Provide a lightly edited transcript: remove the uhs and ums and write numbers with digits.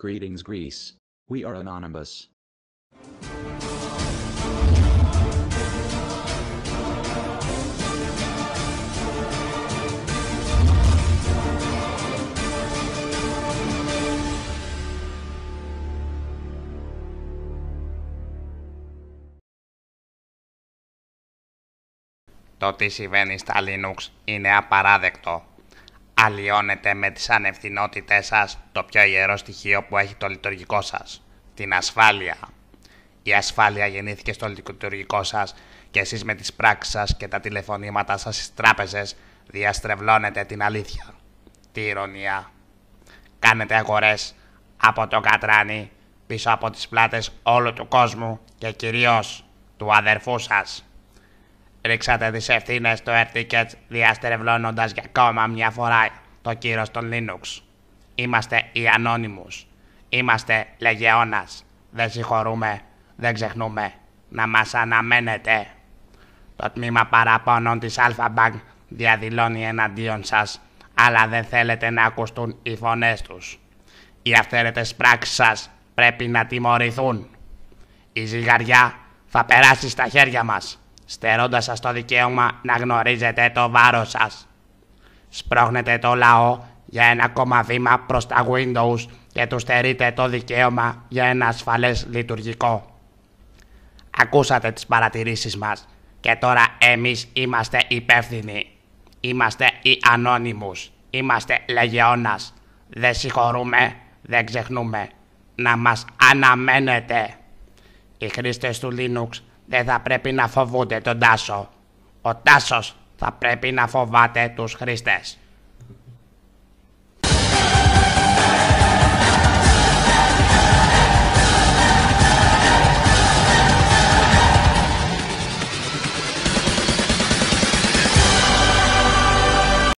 Greetings, Greece. We are anonymous. Το τι συμβαίνει στα Linux είναι απαράδεκτο. Αλλοιώνετε με τις ανευθυνότητές σας το πιο ιερό στοιχείο που έχει το λειτουργικό σας, την ασφάλεια. Η ασφάλεια γεννήθηκε στο λειτουργικό σας και εσείς με τις πράξεις σας και τα τηλεφωνήματά σας στις τράπεζες διαστρεβλώνετε την αλήθεια. Τι ηρωνία. Κάνετε αγορές από το κατράνι πίσω από τις πλάτες όλου του κόσμου και κυρίως του αδερφού σας. Ρίξατε τις ευθύνες στο Air Tickets διαστρεβλώνοντας για ακόμα μια φορά το κύρος των Linux. Είμαστε οι Anonymous. Είμαστε Λεγεώνας. Δεν συγχωρούμε, δεν ξεχνούμε. Να μας αναμένετε. Το τμήμα παραπώνων της Alpha Bank διαδηλώνει εναντίον σας, αλλά δεν θέλετε να ακουστούν οι φωνές τους. Οι αυθαίρετες πράξεις σας πρέπει να τιμωρηθούν. Η ζυγαριά θα περάσει στα χέρια μας, στερώντας σας το δικαίωμα να γνωρίζετε το βάρος σας. Σπρώχνετε το λαό για ένα ακόμα βήμα προς τα Windows και του στερείτε το δικαίωμα για ένα ασφαλές λειτουργικό. Ακούσατε τις παρατηρήσεις μας και τώρα εμείς είμαστε υπεύθυνοι. Είμαστε οι Anonymous. Είμαστε Λεγεώνας. Δεν συγχωρούμε, δεν ξεχνούμε. Να μας αναμένετε. Οι χρήστες του Linux δεν θα πρέπει να φοβούνται τον Τάσο. Ο Τάσος θα πρέπει να φοβάται τους χρήστες.